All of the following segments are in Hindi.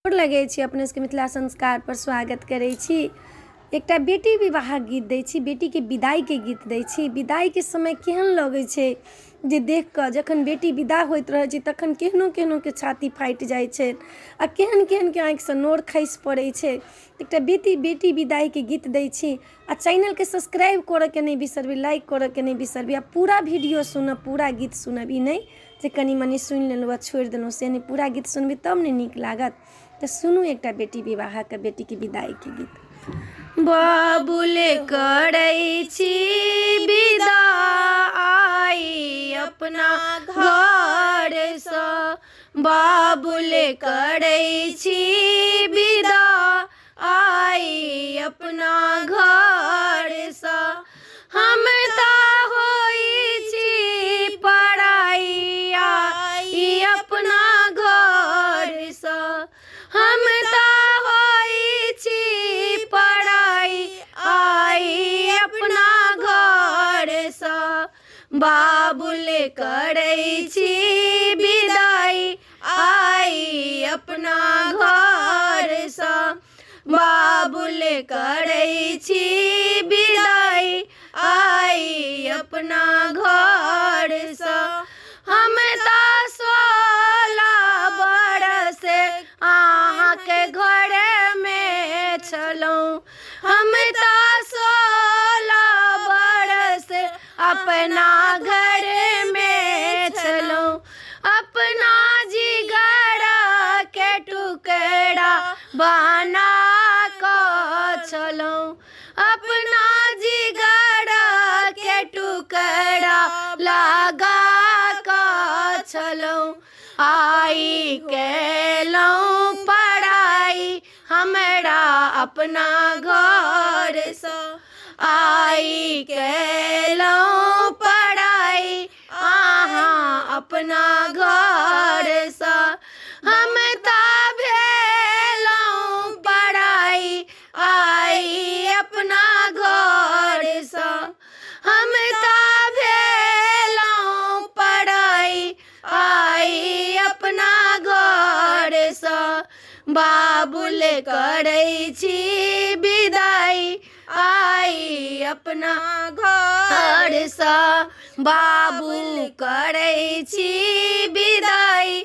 गोर लगै छी अपने सबके मिथिला संस्कार पर स्वागत करै छी। एकटा बेटी विवाह गीत दै छी, बेटी के विदाई के गीत दै छी। विदाई के समय केहन लगै छै जे देख कऽ जखन बेटी विदा होइत रहै छै तखन केहनो केहनो के छाती फाटि जाइ छै आ केहन केहन के आँखि से नोर खसि पड़ै छै। एकटा बेटी विदाई के गीत दै छी आ चैनल के सब्सक्राइब करऽ के नहीं बिसरबी, लाइक करऽ के नहीं बिसरबी आ पूरा वीडियो सुनब, पूरा गीत सुनब। ई नहीं जे कनी मनी सुनि लेलहुँ आ छोड़ि देलहुँ, से नहीं, पूरा गीत सुनबी तब ने नीक लागत। तो सुनू एकटा बेटी विवाह के, बेटी के विदाई के गीत। बाबुल करै छी विदाई अपना घर सँ, बाबुल करै छी विदाई अपना घर सँ। हम तऽ होइ छी पराइया अपना घर सँ, हम तऽ होइ छी पराई अपना घर सँ। बाबुल करै छी विदाई अपना घर सँ, बाबुल करै छी विदाई अपना घर सँ। हम तऽ 16 बरस अहाँके घर में छलहुँ, हम तऽ 16 बरस अपना घर में छलहुँ। अपना जिगर के टुकड़ा बना कऽ छलहुँ, अपना जिगर के टुकड़ा लगा कऽ छलहुँ। आई केलहुँ पराई हमरा अपना घर सँ, आई केलहुँ पराई अहाँ अपना घर सँ। हम तऽ भेलहुँ पराई अपना घर सँ, हम तऽ भेलहुँ पराई अपना घर सँ। बाबुल करै छी विदाई अपना घर सँ, बाबुल करै छी विदाई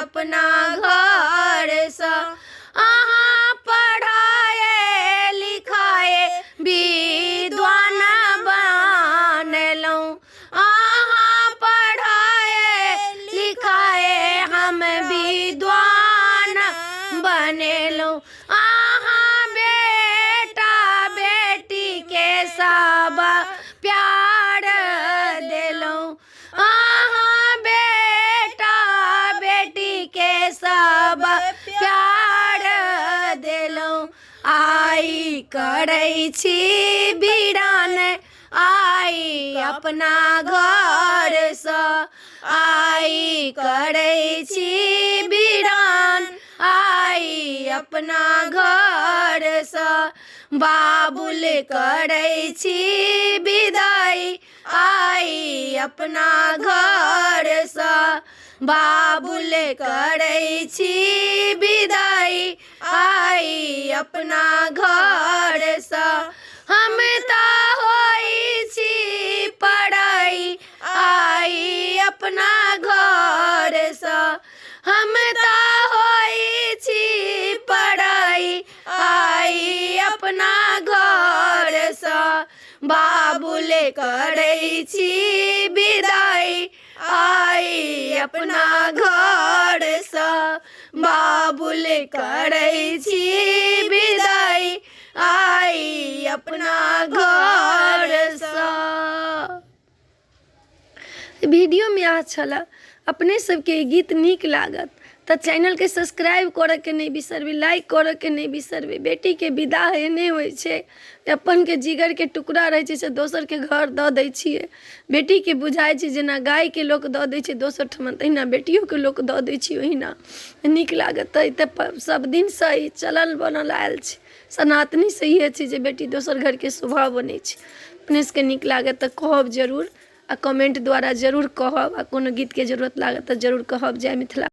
अपना घर सँ। अहाँ पढ़ाए लिखाए विद्वान बनेलहुँ, अहाँ पढ़ाए लिखाए हम विद्वान बनेलहुँ। अहाँ बेटा बेटी के सब प्यार देलहुँ, अहाँ बेटा बेटी के सब प्यार देलहुँ। आई करै छी वीरान अपना घर सँ, आई करै छी वीरान अपना घर सँ। बाबुल करै छी विदाई अपना घर सँ, बाबुल करै छी विदाई अपना घर सँ। हम तऽ होइ छी पराई अपना घर सँ, हम तऽ होइ छी पराई अपना घर सँ। बाबुल करै छी विदाई अपना घर सँ, बाबुल करै छी विदाई अपना घर सँ। वीडियो में अच्छा छला, अपने सबके गीत नीक लागत तो चैनल के सब्सक्राइब करऽ के नहीं बिसरबी, लाइक करऽ के नहीं बिसरबी। बेटी के विदा एने होइ छै, अपन के जिगर के टुकड़ा रहे छै से दोसर के घर दऽ दै छियै। बेटी के बुझाइ छै जेना गाय के लोक दऽ दै छै दोसर ठमन, तहिना बेटियो के लोक दऽ दै छै, ओहिना नीक लागत। तऽ सब दिन से ई चलल बनल आयल छै, सनातनी से इहे छै जे बेटी दोसर घर के शोभा बनै छै। अपने सबके नीक लागत तऽ कहब जरूर, आ कमेंट द्वारा जरूर कहब, आ कोनो गीत के जरूरत लागत तऽ जरूर कहब। जय मिथिला।